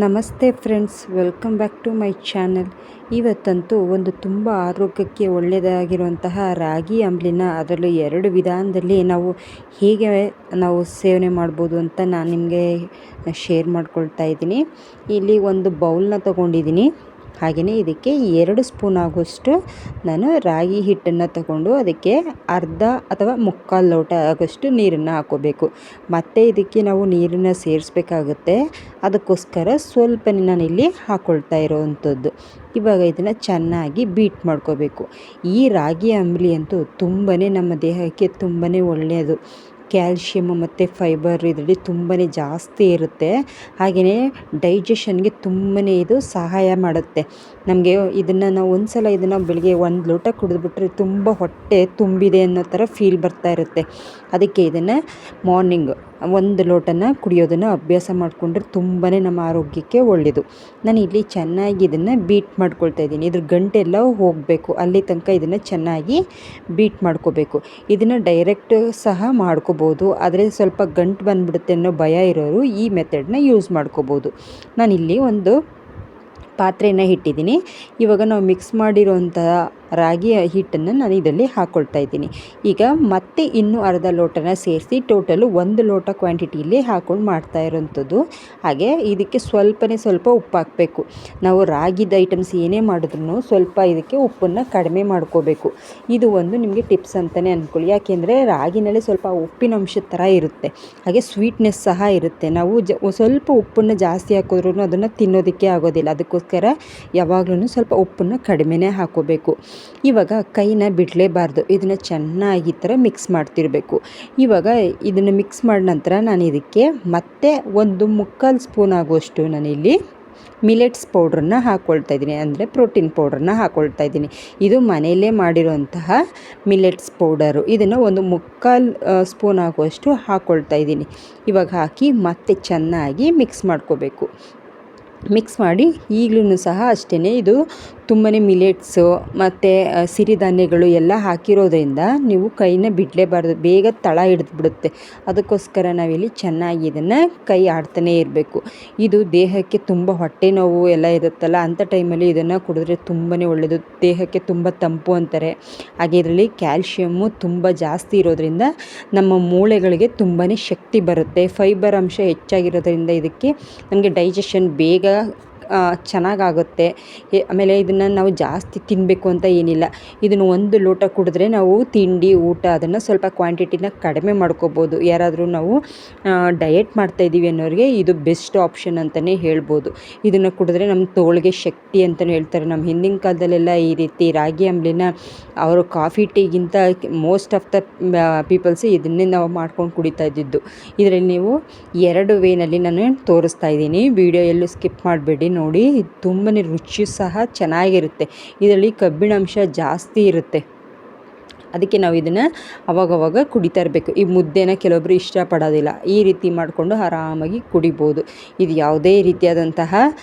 ನಮಸ್ತೆ friends, welcome back to my channel. ಇವತ್ತಂತೂ ಒಂದು ತುಂಬ ಆರೋಗ್ಯಕ್ಕೆ ಒಳ್ಳೆಯದಾಗಿರುವಂತಹ ರಾಗಿ ಅಂಬಲಿನ ಅದರಲ್ಲೂ 2 ವಿಧಾನದಲ್ಲಿ ಹೇಗೆ ನಾವು ಸೇವನೆ ಮಾಡ್ಬೋದು ಅಂತ ನಾನು ನಿಮಗೆ ಶೇರ್ ಮಾಡ್ಕೊಳ್ತಾ ಇದ್ದೀನಿ. ಇಲ್ಲಿ ಒಂದು ಬೌಲ್ನ ತೊಗೊಂಡಿದ್ದೀನಿ. ಹಾಗೆಯೇ ಇದಕ್ಕೆ 2 ಸ್ಪೂನ್ ಆಗುವಷ್ಟು ನಾನು ರಾಗಿ ಹಿಟ್ಟನ್ನು ತಗೊಂಡು ಅದಕ್ಕೆ ಅರ್ಧ ಅಥವಾ ಮುಕ್ಕಾಲು ಲೋಟ ಆಗೋಷ್ಟು ನೀರನ್ನು ಹಾಕ್ಕೋಬೇಕು. ಮತ್ತು ಇದಕ್ಕೆ ನಾವು ನೀರನ್ನು ಸೇರಿಸ್ಬೇಕಾಗುತ್ತೆ. ಅದಕ್ಕೋಸ್ಕರ ಸ್ವಲ್ಪನೇ ನಾನಿಲ್ಲಿ ಹಾಕ್ಕೊಳ್ತಾ ಇರೋವಂಥದ್ದು. ಇವಾಗ ಇದನ್ನು ಚೆನ್ನಾಗಿ ಬೀಟ್ ಮಾಡ್ಕೋಬೇಕು. ಈ ರಾಗಿ ಅಂಬಲಿ ಅಂತೂ ತುಂಬಾ ನಮ್ಮ ದೇಹಕ್ಕೆ ತುಂಬಾ ಒಳ್ಳೆಯದು. ಕ್ಯಾಲ್ಶಿಯಮ್ ಮತ್ತು ಫೈಬರ್ ಇದರಲ್ಲಿ ತುಂಬಾ ಜಾಸ್ತಿ ಇರುತ್ತೆ. ಹಾಗೆಯೇ ಡೈಜೆಷನ್ಗೆ ತುಂಬಾ ಇದು ಸಹಾಯ ಮಾಡುತ್ತೆ. ನಮಗೆ ಇದನ್ನು ನಾವು ಒಂದು ಇದನ್ನು ಬೆಳಿಗ್ಗೆ 1 ಲೋಟ ಕುಡಿದ್ಬಿಟ್ರೆ ತುಂಬ ಹೊಟ್ಟೆ ತುಂಬಿದೆ ಅನ್ನೋ ಥರ ಫೀಲ್ ಬರ್ತಾ ಇರುತ್ತೆ. ಅದಕ್ಕೆ ಇದನ್ನು ಮಾರ್ನಿಂಗ್ 1 ಲೋಟನ ಕುಡಿಯೋದನ್ನು ಅಭ್ಯಾಸ ಮಾಡಿಕೊಂಡ್ರೆ ತುಂಬಾ ನಮ್ಮ ಆರೋಗ್ಯಕ್ಕೆ ಒಳ್ಳೆಯದು. ನಾನು ಇಲ್ಲಿ ಚೆನ್ನಾಗಿ ಇದನ್ನು ಬೀಟ್ ಮಾಡ್ಕೊಳ್ತಾ ಇದ್ದೀನಿ. ಇದ್ರ ಗಂಟೆಲ್ಲ ಹೋಗಬೇಕು, ಅಲ್ಲಿ ತನಕ ಇದನ್ನು ಚೆನ್ನಾಗಿ ಬೀಟ್ ಮಾಡ್ಕೋಬೇಕು. ಇದನ್ನು ಡೈರೆಕ್ಟ್ ಸಹ ಮಾಡ್ಕೋಬೋದು, ಆದರೆ ಸ್ವಲ್ಪ ಗಂಟು ಬಂದುಬಿಡುತ್ತೆ ಅನ್ನೋ ಭಯ ಇರೋರು ಈ ಮೆಥಡ್ನ ಯೂಸ್ ಮಾಡ್ಕೋಬೋದು. ನಾನಿಲ್ಲಿ ಒಂದು ಪಾತ್ರೆನ ಇಟ್ಟಿದ್ದೀನಿ. ಇವಾಗ ನಾವು ಮಿಕ್ಸ್ ಮಾಡಿರೋಂತಹ ರಾಗಿ ಹಿಟ್ಟನ್ನು ನಾನು ಇದರಲ್ಲಿ ಹಾಕ್ಕೊಳ್ತಾ ಇದ್ದೀನಿ. ಈಗ ಮತ್ತೆ ಇನ್ನೂ ಅರ್ಧ ಲೋಟನ ಸೇರಿಸಿ ಟೋಟಲು 1 ಲೋಟ ಕ್ವಾಂಟಿಟಿಯಲ್ಲಿ ಹಾಕ್ಕೊಂಡು ಮಾಡ್ತಾ ಇರೋಂಥದ್ದು. ಹಾಗೆ ಇದಕ್ಕೆ ಸ್ವಲ್ಪ ಉಪ್ಪು ಹಾಕಬೇಕು. ನಾವು ರಾಗಿದ ಐಟಮ್ಸ್ ಏನೇ ಮಾಡಿದ್ರೂ ಸ್ವಲ್ಪ ಇದಕ್ಕೆ ಉಪ್ಪನ್ನು ಕಡಿಮೆ ಮಾಡ್ಕೋಬೇಕು. ಇದು ಒಂದು ನಿಮಗೆ ಟಿಪ್ಸ್ ಅಂತಲೇ ಅಂದ್ಕೊಳ್ಳಿ. ಯಾಕೆಂದರೆ ರಾಗಿನಲ್ಲಿ ಸ್ವಲ್ಪ ಉಪ್ಪಿನ ಅಂಶದ ಥರ ಇರುತ್ತೆ, ಹಾಗೆ ಸ್ವೀಟ್ನೆಸ್ ಸಹ ಇರುತ್ತೆ. ನಾವು ಸ್ವಲ್ಪ ಉಪ್ಪನ್ನು ಜಾಸ್ತಿ ಹಾಕಿದ್ರೂ ಅದನ್ನು ತಿನ್ನೋದಕ್ಕೆ ಆಗೋದಿಲ್ಲ. ಅದಕ್ಕೋಸ್ಕರ ಯಾವಾಗಲೂ ಸ್ವಲ್ಪ ಉಪ್ಪನ್ನು ಕಡಿಮೆನೇ ಹಾಕ್ಕೋಬೇಕು. ಇವಾಗ ಕೈನ ಬಿಡಲೇಬಾರ್ದು. ಇದನ್ನು ಚೆನ್ನಾಗಿ ಈ ಥರ ಮಿಕ್ಸ್ ಮಾಡ್ತಿರಬೇಕು. ಇವಾಗ ಇದನ್ನು ಮಿಕ್ಸ್ ಮಾಡಿದ ನಂತರ ನಾನು ಇದಕ್ಕೆ ಮತ್ತೆ ಒಂದು ಮುಕ್ಕಾಲು ಸ್ಪೂನ್ ಆಗುವಷ್ಟು ನಾನಿಲ್ಲಿ ಮಿಲೆಟ್ಸ್ ಪೌಡ್ರನ್ನ ಹಾಕ್ಕೊಳ್ತಾ ಇದ್ದೀನಿ, ಅಂದರೆ ಪ್ರೋಟೀನ್ ಪೌಡ್ರನ್ನ ಹಾಕ್ಕೊಳ್ತಾ ಇದ್ದೀನಿ. ಇದು ಮನೆಯಲ್ಲೇ ಮಾಡಿರುವಂತಹ ಮಿಲೆಟ್ಸ್ ಪೌಡರು. ಇದನ್ನು ಒಂದು ಮುಕ್ಕಾಲು ಸ್ಪೂನ್ ಆಗುವಷ್ಟು ಹಾಕ್ಕೊಳ್ತಾ ಇದ್ದೀನಿ. ಇವಾಗ ಹಾಕಿ ಮತ್ತೆ ಚೆನ್ನಾಗಿ ಮಿಕ್ಸ್ ಮಾಡ್ಕೋಬೇಕು. ಮಿಕ್ಸ್ ಮಾಡಿ ಈಗಲೂ ಸಹ ಅಷ್ಟೇ, ಇದು ತುಂಬಾ ಮಿಲೆಟ್ಸು ಮತ್ತು ಸಿರಿಧಾನ್ಯಗಳು ಎಲ್ಲ ಹಾಕಿರೋದ್ರಿಂದ ನೀವು ಕೈನ ಬಿಡಲೇಬಾರ್ದು, ಬೇಗ ತಳ ಹಿಡಿದ್ಬಿಡುತ್ತೆ. ಅದಕ್ಕೋಸ್ಕರ ನಾವಿಲ್ಲಿ ಚೆನ್ನಾಗಿ ಇದನ್ನು ಕೈ ಆಡ್ತಾನೇ ಇರಬೇಕು. ಇದು ದೇಹಕ್ಕೆ ತುಂಬ ಹೊಟ್ಟೆ ನೋವು ಎಲ್ಲ ಇರುತ್ತಲ್ಲ, ಅಂಥ ಟೈಮಲ್ಲಿ ಇದನ್ನು ಕುಡಿದ್ರೆ ತುಂಬಾ ಒಳ್ಳೆಯದು. ದೇಹಕ್ಕೆ ತುಂಬ ತಂಪು ಅಂತಾರೆ. ಹಾಗೆ ಇದರಲ್ಲಿ ಕ್ಯಾಲ್ಶಿಯಮ್ಮು ತುಂಬ ಜಾಸ್ತಿ ಇರೋದ್ರಿಂದ ನಮ್ಮ ಮೂಳೆಗಳಿಗೆ ತುಂಬಾ ಶಕ್ತಿ ಬರುತ್ತೆ. ಫೈಬರ್ ಅಂಶ ಹೆಚ್ಚಾಗಿರೋದ್ರಿಂದ ಇದಕ್ಕೆ ನಮಗೆ ಡೈಜೆಷನ್ ಬೇಗ ಚೆನ್ನಾಗಾಗುತ್ತೆ. ಆಮೇಲೆ ಇದನ್ನು ನಾವು ಜಾಸ್ತಿ ತಿನ್ನಬೇಕು ಅಂತ ಏನಿಲ್ಲ. ಇದನ್ನು 1 ಲೋಟ ಕುಡಿದ್ರೆ ನಾವು ತಿಂಡಿ ಊಟ ಅದನ್ನು ಸ್ವಲ್ಪ ಕ್ವಾಂಟಿಟಿನ ಕಡಿಮೆ ಮಾಡ್ಕೋಬೋದು. ಯಾರಾದರೂ ನಾವು ಡಯೆಟ್ ಮಾಡ್ತಾಯಿದ್ದೀವಿ ಅನ್ನೋರಿಗೆ ಇದು ಬೆಸ್ಟ್ ಆಪ್ಷನ್ ಅಂತಲೇ ಹೇಳ್ಬೋದು. ಇದನ್ನು ಕುಡಿದ್ರೆ ನಮ್ಮ ತೋಳಿಗೆ ಶಕ್ತಿ ಅಂತಲೇ ಹೇಳ್ತಾರೆ. ನಮ್ಮ ಹಿಂದಿನ ಕಾಲದಲ್ಲೆಲ್ಲ ಈ ರೀತಿ ರಾಗಿ ಅಂಬಲಿನ ಅವರು ಕಾಫಿ ಟೀಗಿಂತ ಮೋಸ್ಟ್ ಆಫ್ ದ ಪೀಪಲ್ಸ್ ಇದನ್ನೇ ನಾವು ಮಾಡ್ಕೊಂಡು ಕುಡಿತಾ ಇದ್ದಿದ್ದು. ಇದರಲ್ಲಿ ನೀವು 2 ವೇನಲ್ಲಿ ನಾನು ತೋರಿಸ್ತಾ ಇದ್ದೀನಿ. ವಿಡಿಯೋ ಎಲ್ಲೂ ಸ್ಕಿಪ್ ಮಾಡಬೇಡಿ, ನೋಡಿ. ತುಂಬಾ ರುಚಿ ಸಹ ಚೆನ್ನಾಗಿರುತ್ತೆ. ಇದರಲ್ಲಿ ಕಬ್ಬಿಣಾಂಶ ಜಾಸ್ತಿ ಇರುತ್ತೆ. ಅದಕ್ಕೆ ನಾವು ಇದನ್ನು ಅವಾಗವಾಗ ಕುಡಿತಾ ಇರಬೇಕು. ಈ ಮುದ್ದೆನ ಕೆಲವೊಬ್ಬರು ಇಷ್ಟಪಡೋದಿಲ್ಲ. ಈ ರೀತಿ ಮಾಡಿಕೊಂಡು ಆರಾಮಾಗಿ ಕುಡಿಬೋದು. ಇದು ಯಾವುದೇ ರೀತಿಯಾದಂತಹ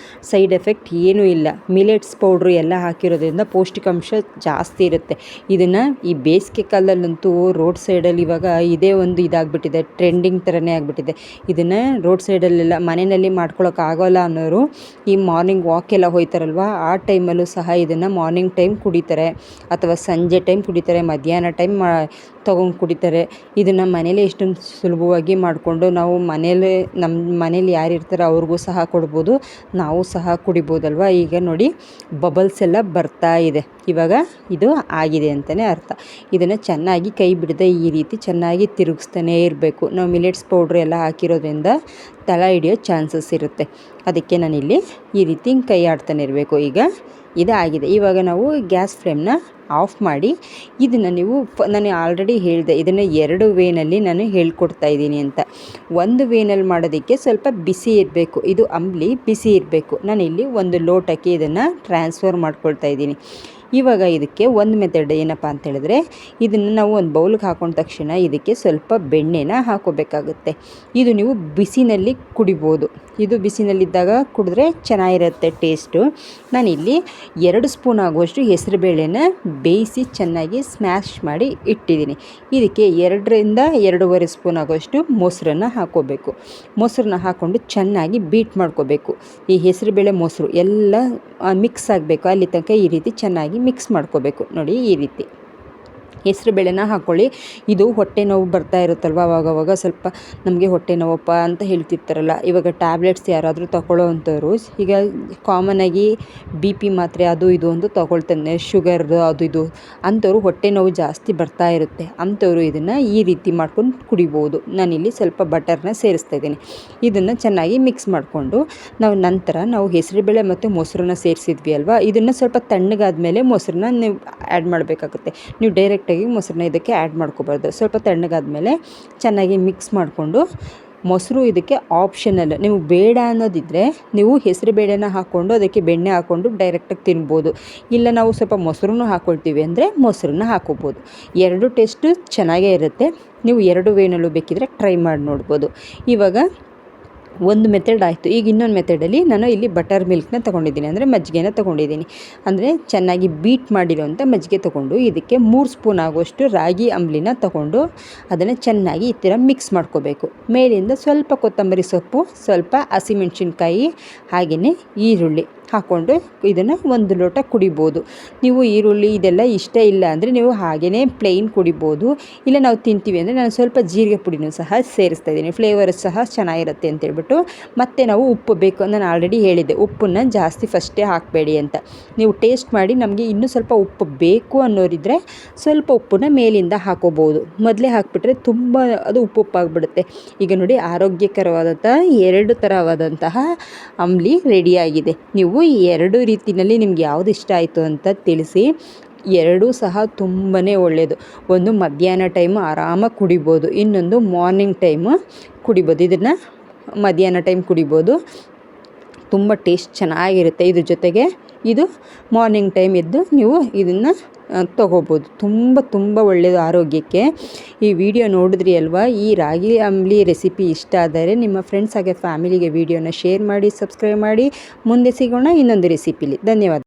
ಸೈಡ್ ಎಫೆಕ್ಟ್ ಏನೂ ಇಲ್ಲ. ಮಿಲೆಟ್ಸ್ ಪೌಡ್ರು ಎಲ್ಲ ಹಾಕಿರೋದ್ರಿಂದ ಪೌಷ್ಟಿಕಾಂಶ ಜಾಸ್ತಿ ಇರುತ್ತೆ. ಇದನ್ನು ಈ ಬೇಸಿಗೆ ಕಾಲದಲ್ಲಂತೂ ರೋಡ್ ಸೈಡಲ್ಲಿ ಇವಾಗ ಇದೇ ಒಂದು ಇದಾಗ್ಬಿಟ್ಟಿದೆ, ಟ್ರೆಂಡಿಂಗ್ ಥರನೇ ಆಗಿಬಿಟ್ಟಿದೆ. ಇದನ್ನು ರೋಡ್ ಸೈಡಲ್ಲೆಲ್ಲ ಮನೆಯಲ್ಲಿ ಮಾಡ್ಕೊಳಕ್ಕಾಗೋಲ್ಲ ಅನ್ನೋರು ಈ ಮಾರ್ನಿಂಗ್ ವಾಕೆಲ್ಲ ಹೋಗ್ತಾರಲ್ವ, ಆ ಟೈಮಲ್ಲೂ ಸಹ ಇದನ್ನು ಮಾರ್ನಿಂಗ್ ಟೈಮ್ ಕುಡಿತಾರೆ, ಅಥವಾ ಸಂಜೆ ಟೈಮ್ ಕುಡಿತಾರೆ, ಮಧ್ಯಾಹ್ನ ಟೈಮ್ ತೊಗೊಂಡು ಕುಡಿತಾರೆ. ಇದನ್ನು ಮನೇಲಿ ಎಷ್ಟೊಂದು ಸುಲಭವಾಗಿ ಮಾಡಿಕೊಂಡು ನಾವು ನಮ್ಮ ಮನೇಲಿ ಯಾರು ಇರ್ತಾರೆ ಅವ್ರಿಗೂ ಸಹ ಕೊಡ್ಬೋದು, ನಾವು ಸಹ ಕುಡಿಬೋದಲ್ವ. ಈಗ ನೋಡಿ ಬಬಲ್ಸ್ ಎಲ್ಲ ಬರ್ತಾ ಇದೆ. ಇವಾಗ ಇದು ಆಗಿದೆ ಅಂತಲೇ ಅರ್ಥ. ಇದನ್ನು ಚೆನ್ನಾಗಿ ಕೈ ಬಿಡದೆ ಈ ರೀತಿ ಚೆನ್ನಾಗಿ ತಿರುಗಿಸ್ತಾನೇ ಇರಬೇಕು. ನಾವು ಮಿಲೆಟ್ಸ್ ಪೌಡ್ರ್ ಎಲ್ಲ ಹಾಕಿರೋದ್ರಿಂದ ತಳ ಹಿಡಿಯೋ ಚಾನ್ಸಸ್ ಇರುತ್ತೆ. ಅದಕ್ಕೆ ನಾನಿಲ್ಲಿ ಈ ರೀತಿ ಕೈ ಆಡ್ತಾನೆ ಇರಬೇಕು. ಈಗ ಇದಾಗಿದೆ. ಇವಾಗ ನಾವು ಗ್ಯಾಸ್ ಫ್ಲೇಮ್ನ ಆಫ್ ಮಾಡಿ ಇದನ್ನು ನಾನು ಆಲ್ರೆಡಿ ಹೇಳಿದೆ, ಇದನ್ನು 2 ವೇನಲ್ಲಿ ನಾನು ಹೇಳ್ಕೊಡ್ತಾ ಇದ್ದೀನಿ ಅಂತ. 1 ವೇನಲ್ಲಿ ಮಾಡೋದಕ್ಕೆ ಸ್ವಲ್ಪ ಬಿಸಿ ಇರಬೇಕು. ಇದು ಅಂಬಲಿ ಬಿಸಿ ಇರಬೇಕು. ನಾನಿಲ್ಲಿ 1 ಲೋಟಕ್ಕೆ ಇದನ್ನು ಟ್ರಾನ್ಸ್ಫರ್ ಮಾಡ್ಕೊಳ್ತಾ ಇದ್ದೀನಿ. ಇವಾಗ ಇದಕ್ಕೆ ಒಂದು ಮೆಥಡ್ ಏನಪ್ಪ ಅಂತ ಹೇಳಿದ್ರೆ, ಇದನ್ನು ನಾವು ಒಂದು ಬೌಲ್ಗೆ ಹಾಕೊಂಡ ತಕ್ಷಣ ಇದಕ್ಕೆ ಸ್ವಲ್ಪ ಬೆಣ್ಣೆನ ಹಾಕೋಬೇಕಾಗುತ್ತೆ. ಇದು ನೀವು ಬಿಸಿನಲ್ಲಿ ಕುಡಿಬೋದು. ಇದು ಬಿಸಿನಲ್ಲಿದ್ದಾಗ ಕುಡಿದ್ರೆ ಚೆನ್ನಾಗಿರುತ್ತೆ ಟೇಸ್ಟು. ನಾನಿಲ್ಲಿ 2 ಸ್ಪೂನ್ ಆಗುವಷ್ಟು ಹೆಸರುಬೇಳೆನ ಬೇಯಿಸಿ ಚೆನ್ನಾಗಿ ಸ್ಮ್ಯಾಶ್ ಮಾಡಿ ಇಟ್ಟಿದ್ದೀನಿ. ಇದಕ್ಕೆ 2ರಿಂದ 2.5 ಸ್ಪೂನ್ ಆಗುವಷ್ಟು ಮೊಸರನ್ನು ಹಾಕೋಬೇಕು. ಮೊಸರನ್ನ ಹಾಕ್ಕೊಂಡು ಚೆನ್ನಾಗಿ ಬೀಟ್ ಮಾಡ್ಕೋಬೇಕು. ಈ ಹೆಸರುಬೇಳೆ ಮೊಸರು ಎಲ್ಲ ಮಿಕ್ಸ್ ಆಗಬೇಕು. ಅಲ್ಲಿ ತನಕ ಈ ರೀತಿ ಚೆನ್ನಾಗಿ ಮಿಕ್ಸ್ ಮಾಡ್ಕೋಬೇಕು. ನೋಡಿ, ಈ ರೀತಿ ಹೆಸರುಬೇಳೆನ ಹಾಕ್ಕೊಳ್ಳಿ. ಇದು ಹೊಟ್ಟೆ ನೋವು ಬರ್ತಾ ಇರುತ್ತಲ್ವ, ಅವಾಗವಾಗ ಸ್ವಲ್ಪ ನಮಗೆ ಹೊಟ್ಟೆ ನೋವಪ್ಪ ಅಂತ ಹೇಳ್ತಿರ್ತಾರಲ್ಲ, ಇವಾಗ ಟ್ಯಾಬ್ಲೆಟ್ಸ್ ಯಾರಾದರೂ ತಗೊಳ್ಳೋ ಅಂಥವ್ರು, ಈಗ ಕಾಮನಾಗಿ BP ಮಾತ್ರೆ ಅದು ಇದು ಅಂತ ತಗೊಳ್ತಾನೆ, ಶುಗರ್ದು ಅದು ಇದು ಅಂಥವ್ರು ಹೊಟ್ಟೆ ನೋವು ಜಾಸ್ತಿ ಬರ್ತಾ ಇರುತ್ತೆ. ಅಂಥವ್ರು ಇದನ್ನು ಈ ರೀತಿ ಮಾಡ್ಕೊಂಡು ಕುಡಿಬೋದು. ನಾನಿಲ್ಲಿ ಸ್ವಲ್ಪ ಬಟರ್ನ ಸೇರಿಸ್ತಾ ಇದ್ದೀನಿ. ಇದನ್ನು ಚೆನ್ನಾಗಿ ಮಿಕ್ಸ್ ಮಾಡಿಕೊಂಡು ನಾವು ಹೆಸರುಬೇಳೆ ಮತ್ತು ಮೊಸರನ್ನ ಸೇರಿಸಿದ್ವಿ ಅಲ್ವಾ, ಇದನ್ನು ಸ್ವಲ್ಪ ತಣ್ಣಗಾದ್ಮೇಲೆ ಮೊಸರನ್ನ ನೀವು ಆ್ಯಡ್ ಮಾಡಬೇಕಾಗುತ್ತೆ. ನೀವು ಡೈರೆಕ್ಟಾಗಿ ಮೊಸರನ್ನ ಇದಕ್ಕೆ ಆ್ಯಡ್ ಮಾಡ್ಕೋಬಾರ್ದು. ಸ್ವಲ್ಪ ತಣ್ಣಗಾದ್ಮೇಲೆ ಚೆನ್ನಾಗಿ ಮಿಕ್ಸ್ ಮಾಡಿಕೊಂಡು, ಮೊಸರು ಇದಕ್ಕೆ ಆಪ್ಷನಲ್. ನೀವು ಬೇಡ ಅನ್ನೋದಿದ್ದರೆ ನೀವು ಹೆಸರುಬೇಳೆನ ಹಾಕ್ಕೊಂಡು ಅದಕ್ಕೆ ಬೆಣ್ಣೆ ಹಾಕ್ಕೊಂಡು ಡೈರೆಕ್ಟಾಗಿ ತಿನ್ಬೋದು. ಇಲ್ಲ ನಾವು ಸ್ವಲ್ಪ ಮೊಸರನ್ನು ಹಾಕ್ಕೊಳ್ತೀವಿ ಅಂದರೆ ಮೊಸರನ್ನ ಹಾಕೋಬೋದು. 2 ಟೇಸ್ಟು ಚೆನ್ನಾಗೇ ಇರುತ್ತೆ. ನೀವು 2 ವೇನಲ್ಲೂ ಬೇಕಿದ್ರೆ ಟ್ರೈ ಮಾಡಿ ನೋಡ್ಬೋದು. ಇವಾಗ ಒಂದು ಮೆಥಡ್ ಆಯಿತು. ಈಗ ಇನ್ನೊಂದು ಮೆಥಡಲ್ಲಿ ನಾನು ಇಲ್ಲಿ ಬಟರ್ ಮಿಲ್ಕ್ನ ತೊಗೊಂಡಿದ್ದೀನಿ, ಅಂದರೆ ಮಜ್ಜಿಗೆನ ತೊಗೊಂಡಿದ್ದೀನಿ. ಅಂದರೆ ಚೆನ್ನಾಗಿ ಬೀಟ್ ಮಾಡಿರೋಂಥ ಮಜ್ಜಿಗೆ ತೊಗೊಂಡು ಇದಕ್ಕೆ 3 ಸ್ಪೂನ್ ಆಗುವಷ್ಟು ರಾಗಿ ಅಂಬಲಿನ ತೊಗೊಂಡು ಅದನ್ನು ಚೆನ್ನಾಗಿ ಈ ಥರ ಮಿಕ್ಸ್ ಮಾಡ್ಕೋಬೇಕು. ಮೇಲಿಂದ ಸ್ವಲ್ಪ ಕೊತ್ತಂಬರಿ ಸೊಪ್ಪು, ಸ್ವಲ್ಪ ಹಸಿಮೆಣ್ಸಿನ್ಕಾಯಿ, ಹಾಗೆಯೇ ಈರುಳ್ಳಿ ಹಾಕ್ಕೊಂಡು ಇದನ್ನು 1 ಲೋಟ ಕುಡಿಬೋದು. ನೀವು ಈರುಳ್ಳಿ ಇದೆಲ್ಲ ಇಷ್ಟ ಇಲ್ಲ ಅಂದರೆ ನೀವು ಹಾಗೆಯೇ ಪ್ಲೇನ್ ಕುಡಿಬೋದು. ಇಲ್ಲ ನಾವು ತಿಂತೀವಿ ಅಂದರೆ ನಾನು ಸ್ವಲ್ಪ ಜೀರಿಗೆ ಪುಡಿನೂ ಸಹ ಸೇರಿಸ್ತಾ ಇದ್ದೀನಿ, ಫ್ಲೇವರ್ ಸಹ ಚೆನ್ನಾಗಿರುತ್ತೆ ಅಂತೇಳ್ಬಿಟ್ಟು. ಮತ್ತು ನಾವು ಉಪ್ಪು ಬೇಕು, ನಾನು ಆಲ್ರೆಡಿ ಹೇಳಿದ್ದೆ ಉಪ್ಪನ್ನು ಜಾಸ್ತಿ ಫಸ್ಟೇ ಹಾಕಬೇಡಿ ಅಂತ. ನೀವು ಟೇಸ್ಟ್ ಮಾಡಿ ನಮಗೆ ಇನ್ನೂ ಸ್ವಲ್ಪ ಉಪ್ಪು ಬೇಕು ಅನ್ನೋರಿದ್ದರೆ ಸ್ವಲ್ಪ ಉಪ್ಪನ್ನ ಮೇಲಿಂದ ಹಾಕೋಬೋದು. ಮೊದಲೇ ಹಾಕಿಬಿಟ್ರೆ ತುಂಬ ಅದು ಉಪ್ಪುಪ್ಪಾಗಿಬಿಡುತ್ತೆ. ಈಗ ನೋಡಿ, ಆರೋಗ್ಯಕರವಾದಂಥ 2 ಥರವಾದಂತಹ ಅಂಬಲಿ ರೆಡಿಯಾಗಿದೆ. ನೀವು ಈ 2 ರೀತಿಯಲ್ಲಿ ನಿಮ್ಗೆ ಯಾವುದು ಇಷ್ಟ ಆಯಿತು ಅಂತ ತಿಳಿಸಿ. 2 ಸಹ ತುಂಬಾ ಒಳ್ಳೆಯದು. ಒಂದು ಮಧ್ಯಾಹ್ನ ಟೈಮು ಆರಾಮಾಗಿ ಕುಡಿಬೋದು, ಇನ್ನೊಂದು ಮಾರ್ನಿಂಗ್ ಟೈಮು ಕುಡಿಬೋದು. ಇದನ್ನು ಮಧ್ಯಾಹ್ನ ಟೈಮ್ ಕುಡಿಬೋದು, ತುಂಬ ಟೇಸ್ಟ್ ಚೆನ್ನಾಗಿರುತ್ತೆ. ಇದ್ರ ಜೊತೆಗೆ ಇದು ಮಾರ್ನಿಂಗ್ ಟೈಮ್ ಎದ್ದು ನೀವು ಇದನ್ನು ತೊಗೋಬೋದು. ತುಂಬ ಒಳ್ಳೆಯದು ಆರೋಗ್ಯಕ್ಕೆ. ಈ ವಿಡಿಯೋ ನೋಡಿದ್ರಿ ಅಲ್ವಾ? ಈ ರಾಗಿ ಅಂಬಲಿ ರೆಸಿಪಿ ಇಷ್ಟ ಆದರೆ ನಿಮ್ಮ ಫ್ರೆಂಡ್ಸ್ ಹಾಗೆ ಫ್ಯಾಮಿಲಿಗೆ ವಿಡಿಯೋನ ಶೇರ್ ಮಾಡಿ, ಸಬ್ಸ್ಕ್ರೈಬ್ ಮಾಡಿ. ಮುಂದೆ ಸಿಗೋಣ ಇನ್ನೊಂದು ರೆಸಿಪಿಲಿ. ಧನ್ಯವಾದ.